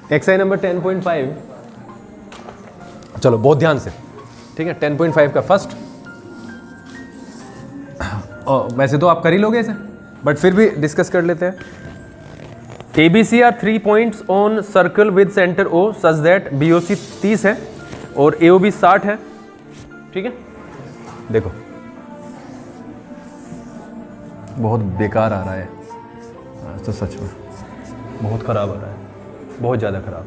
Exercise number 10.5, चलो बहुत ध्यान से, ठीक है। 10.5 का फर्स्ट, वैसे तो आप कर ही लोगे इसे, बट फिर भी डिस्कस कर लेते हैं। ABC are 3 points on circle with centre O such that BOC 30 है और AOB 60 है, ठीक है। देखो बहुत बेकार आ रहा है आज तो, सच में बहुत खराब आ रहा है, बहुत ज़्यादा खराब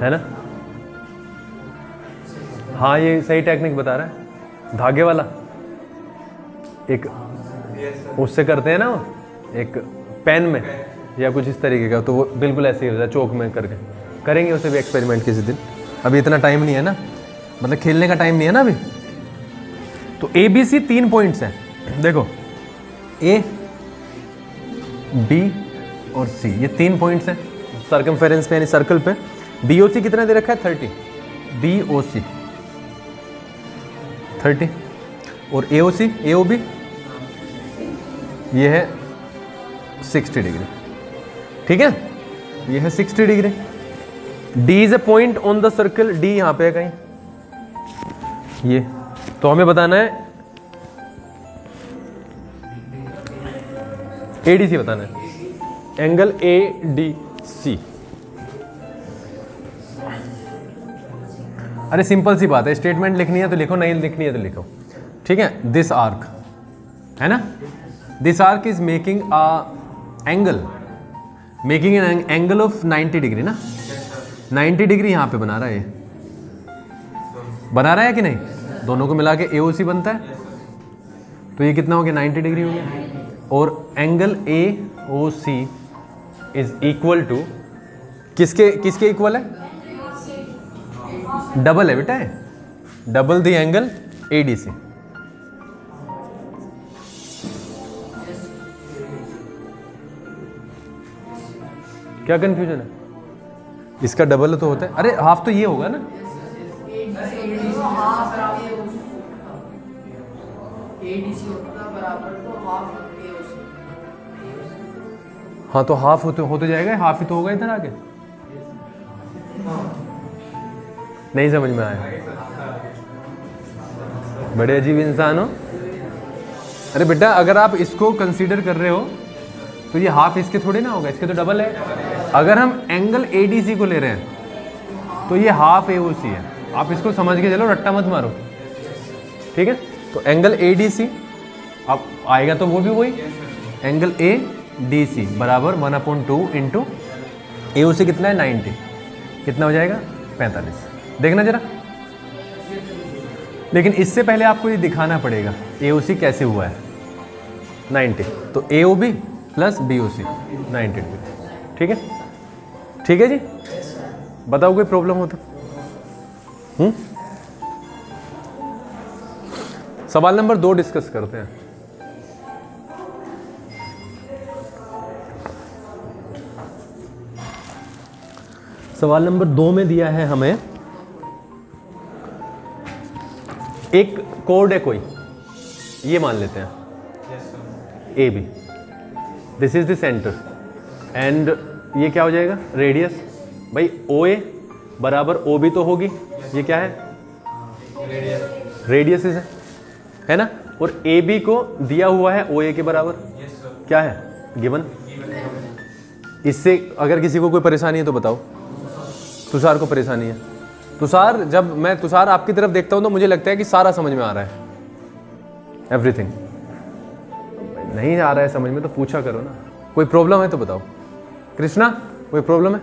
है ना। हाँ ये सही टेक्निक बता रहा है, धागे वाला एक उससे करते हैं ना, एक पेन में या कुछ इस तरीके का, तो वो बिल्कुल ऐसे ही होता है, चौक में करके करेंगे उसे भी एक्सपेरिमेंट किसी दिन। अभी इतना टाइम नहीं है ना, मतलब खेलने का टाइम नहीं है ना अभी। तो ABC 3 पॉइंट्स हैं, देखो A, B और C, ये 3 पॉइंट्स हैं सर्कमफेरेंस पे यानी सर्कल पे। BOC कितना दे रखा है 30, BOC 30 और AOC AOB ये है 60 डिग्री, ठीक है, ये है 60 degree. D is a point on the circle, D यहां पे है कहीं, ये तो हमें बताना है ADC बताना है, एंगल ADC। अरे सिंपल सी बात है, स्टेटमेंट लिखनी है तो लिखो, नहीं लिखनी है तो लिखो, ठीक है। दिस आर्क है ना, this arc is making a angle, making an angle of 90 degree ना, 90 डिग्री यहाँ पे बना रहा है, ये बना रहा है कि नहीं, दोनों को मिला के AOC बनता है, तो ये कितना हो गया 90 डिग्री हो गया। और angle AOC is equal to किसके किसके इक्वल है, डबल है बेटा, डबल द एंगल ADC। क्या कंफ्यूजन है, इसका डबल तो होता है, अरे हाफ तो ये होगा ना, हाँ तो हाफ होते जाएगा, हाफ ही तो होगा इधर आगे। नहीं समझ में आया, बड़े अजीब इंसान हो। अरे बेटा अगर आप इसको कंसीडर कर रहे हो तो ये हाफ इसके थोड़े ना होगा, इसके तो डबल है। अगर हम एंगल ADC को ले रहे हैं तो ये हाफ AOC है, आप इसको समझ के चलो, रट्टा मत मारो, ठीक है। तो एंगल ADC अब आएगा तो वो भी वही, एंगल ADC बराबर 1/2 इंटू AOC कितना है 90, कितना हो जाएगा 45। देखना जरा, लेकिन इससे पहले आपको ये दिखाना पड़ेगा AOC कैसे हुआ है 90, तो AOB प्लस BOC 90 डिग्री, ठीक है, ठीक है जी। बताओ कोई प्रॉब्लम हो तो। सवाल नंबर 2 डिस्कस करते हैं। सवाल नंबर 2 में दिया है हमें एक कोड है कोई, ये मान लेते हैं AB, this is the centre and ये क्या हो जाएगा रेडियस, भाई OA बराबर OB तो होगी, ये क्या है रेडियस है ना, और AB को दिया हुआ है OA के बराबर, क्या है गिवन। इससे अगर किसी को कोई परेशानी है तो बताओ। तुषार को परेशानी है, तुषार जब मैं तुषार आपकी तरफ देखता हूं तो मुझे लगता है कि सारा समझ में आ रहा है, एवरीथिंग। नहीं आ रहा है समझ में तो पूछा करो ना, कोई प्रॉब्लम है तो बताओ। कृष्णा कोई प्रॉब्लम है,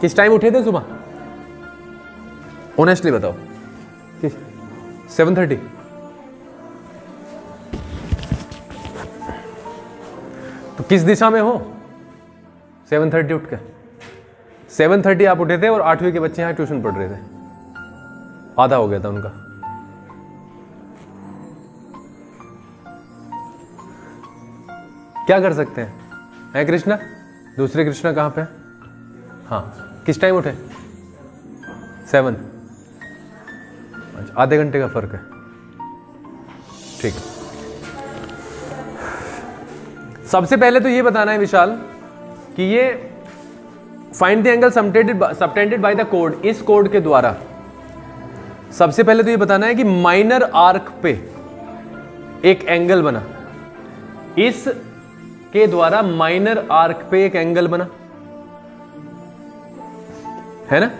किस टाइम उठे थे सुबह, ऑनेस्टली बताओ। 7:30, तो किस दिशा में हो 7:30 उठ के? 7:30 आप उठे थे और 8वीं के बच्चे यहाँ ट्यूशन पढ़ रहे थे, आधा हो गया था उनका। क्या कर सकते हैं कृष्णा? दूसरे कृष्णा कहाँ पे? हाँ किस टाइम उठे? 7। अच्छा आधे घंटे का फर्क है, ठीक है। सबसे पहले तो ये बताना है विशाल कि ये find the angle subtended by the code, इस कोड के द्वारा सबसे पहले तो ये बताना है कि माइनर आर्क पे एक एंगल बना, इस के द्वारा माइनर आर्क पे एक एंगल बना, है ना?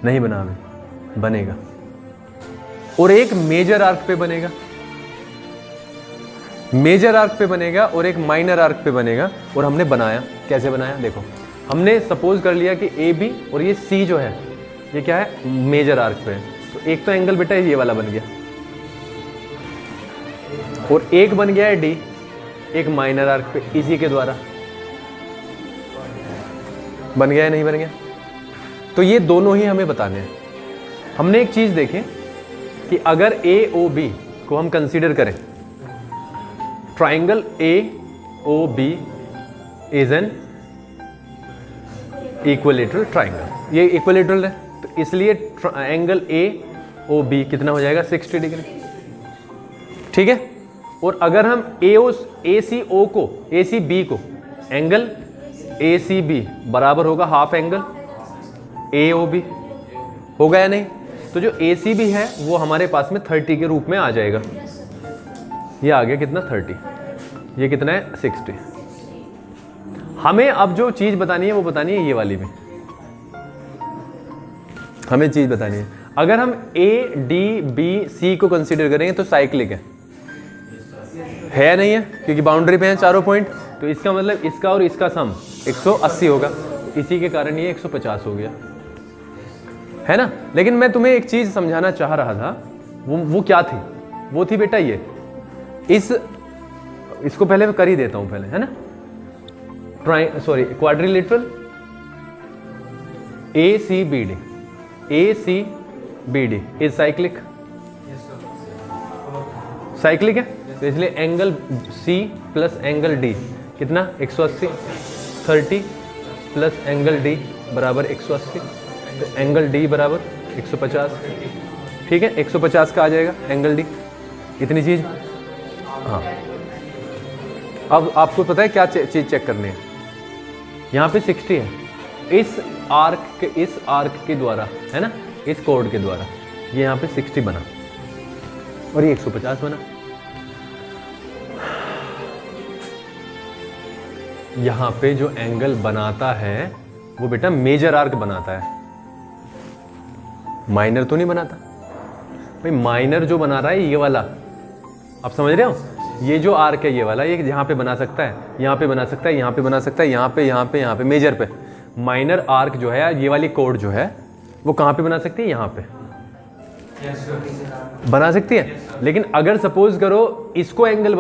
नहीं बना अभी, बनेगा। और एक मेजर आर्क पे बनेगा, मेजर आर्क पे बनेगा और एक माइनर आर्क पे बनेगा। और हमने बनाया, कैसे बनाया देखो, हमने सपोज कर लिया कि ए बी और ये सी जो है ये क्या है, मेजर आर्क पे है। तो एक तो एंगल बेटा ये वाला बन गया, और एक बन गया है डी, एक माइनर आर्क पे इसी के द्वारा बन गया है, नहीं बन गया? तो ये दोनों ही हमें बताने हैं। हमने एक चीज देखी कि अगर ए ओ बी को हम कंसीडर करें, triangle A O B is an equilateral triangle, ये इक्विलेटरल है, तो इसलिए एंगल ए ओ बी कितना हो जाएगा, 60 डिग्री, ठीक है। और अगर हम ए सी ओ को, ए सी बी को, एंगल ए सी बी बराबर होगा half angle A O B, होगा या नहीं? तो जो ए सी बी है वो हमारे पास में 30 के रूप में आ जाएगा। ये आ गया कितना, 30, ये कितना है, 60। हमें अब जो चीज बतानी है वो बतानी है ये वाली में, हमें चीज बतानी है। अगर हम ए डी बी सी को कंसीडर करेंगे तो साइक्लिक है नहीं है, क्योंकि बाउंड्री पे हैं चारों पॉइंट, तो इसका मतलब इसका और इसका सम 180 होगा, इसी के कारण ये 150 हो गया, है ना? लेकिन मैं तुम्हें एक चीज समझाना चाह रहा था, वो क्या थी? वो थी बेटा ये, इसको पहले मैं कर ही देता हूं पहले, है ना? Quadrilateral A C B D, A C B D is cyclic, cyclic है, तो इसलिए angle C plus angle D कितना, 180, 30 प्लस एंगल डी बराबर 180, तो एंगल डी बराबर 150, ठीक है, 150 का आ जाएगा एंगल डी, इतनी चीज। हाँ, अब आपको पता है क्या चीज चेक करनी है, यहाँ पे 60 है, इस आर्क के द्वारा, है ना, इस कोड के द्वारा ये यहाँ पे 60 बना और ये 150 बना। यहाँ पे जो एंगल बनाता है वो बेटा मेजर आर्क बनाता है, माइनर तो नहीं बनाता भाई। माइनर जो बना रहा है ये वाला, आप समझ रहे हो, ये जो आर्क है ये वाला, ये यहाँ पे बना सकता है, यहाँ पे बना सकता है, यहाँ पे बना सकता है, यहाँ पे, यहाँ पे, यहाँ पे, मेजर पे। माइनर आर्क जो है, ये वाली कोड जो है वो कहाँ पे बना सकती है, यहाँ पे बना सकती है। लेकिन अगर सपोज करो इसको एंगल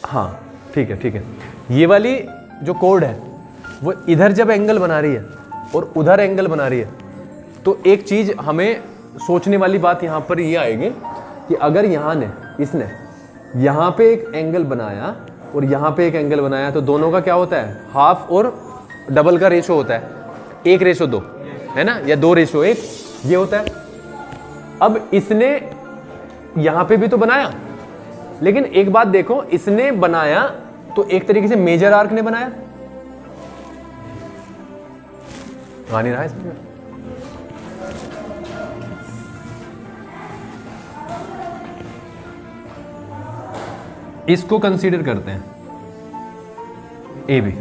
हाँ ठीक है, ये वाली जो कोड है वो इधर जब एंगल बना रही है और उधर एंगल बना रही है, तो एक चीज हमें सोचने वाली बात यहाँ पर ये आएगी कि अगर इसने यहाँ पे एक एंगल बनाया और यहाँ पे एक एंगल बनाया, तो दोनों का क्या होता है, हाफ और डबल का रेशो होता है, 1:2, है ना, या 2:1 ये होता है। अब इसने यहाँ पे भी तो बनाया, लेकिन एक बात देखो, इसने बनाया तो एक तरीके से मेजर आर्क ने बनाया, आ नहीं रहा है इसमें। इसको कंसीडर करते हैं ए बी,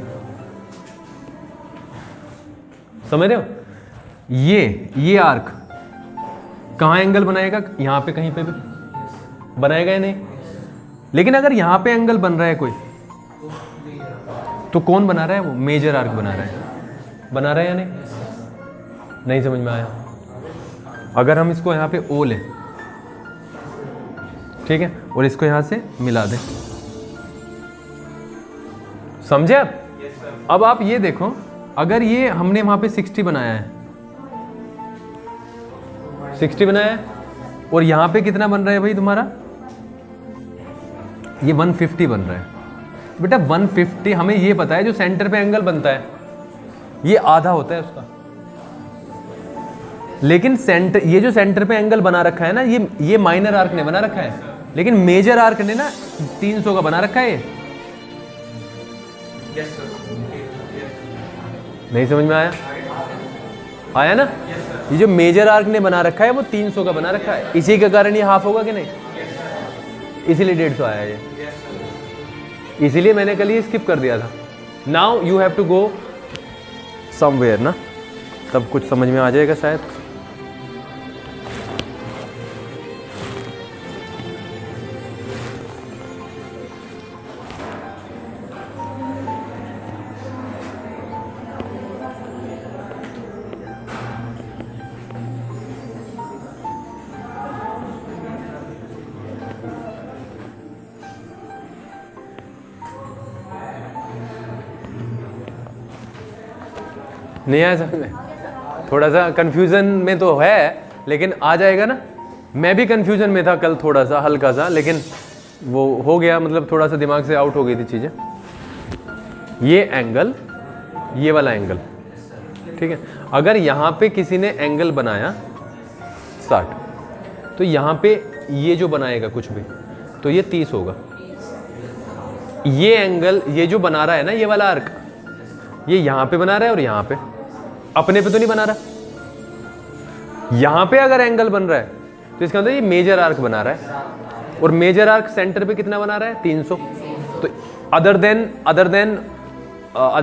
समझ रहे हो? ये आर्क कहां एंगल बनाएगा, यहां पे कहीं पे भी बनाएगा या नहीं? लेकिन अगर यहां पे एंगल बन रहा है कोई, तो कौन बना रहा है, वो मेजर आर्क बना रहा है या नहीं? नहीं समझ में आया? अगर हम इसको यहां पे ओ लें, ठीक है, और इसको यहां से मिला दें, समझे आप? अब आप ये देखो, अगर ये हमने वहां पे 60 बनाया है, 60 बनाया है, और यहां पे कितना बन रहा है भाई तुम्हारा, ये 150 बन रहा है। बेटा 150 हमें ये पता है, जो सेंटर पे एंगल बनता है ये आधा होता है उसका, लेकिन ये जो सेंटर पे एंगल बना रखा है ना, ये माइनर आर्क ने बना रखा है, लेकिन मेजर आर्क ने ना 300 का बना रखा है ये, नहीं समझ में आया? आया ना? ये जो मेजर आर्क ने बना रखा है वो 300 का बना रखा है, इसी के कारण ये हाफ होगा कि नहीं? इसीलिए 150 आया ये, इसीलिए मैंने कल ये स्किप कर दिया था। Now you have to go somewhere ना, तब कुछ समझ में आ जाएगा शायद। नहीं आया समझ में? थोड़ा सा कंफ्यूजन में तो है, लेकिन आ जाएगा ना। मैं भी कंफ्यूजन में था कल थोड़ा सा, हल्का सा, लेकिन वो हो गया, मतलब थोड़ा सा दिमाग से आउट हो गई थी चीज़ें। ये एंगल, ये वाला एंगल, ठीक है। अगर यहाँ पे किसी ने एंगल बनाया 60, तो यहाँ पे ये जो बनाएगा कुछ भी, तो ये 30 होगा। ये एंगल, ये जो बना रहा है ना, ये वाला आर्क, ये यहाँ पे बना रहा है और यहाँ पे, अपने पे तो नहीं बना रहा। यहां पे अगर एंगल बन रहा है तो इसका मतलब ये मेजर आर्क बना रहा है, और मेजर आर्क सेंटर पे कितना बना रहा है? 300। तो other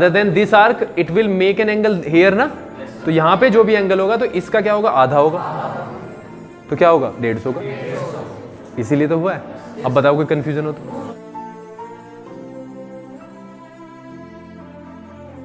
than this arc it will make an angle here ना। तो यहां पे जो भी एंगल होगा तो इसका क्या होगा? आधा होगा। तो क्या होगा? 150 का। इसीलिए तो हुआ है। अब बताओ कोई कंफ्यूजन हो तो?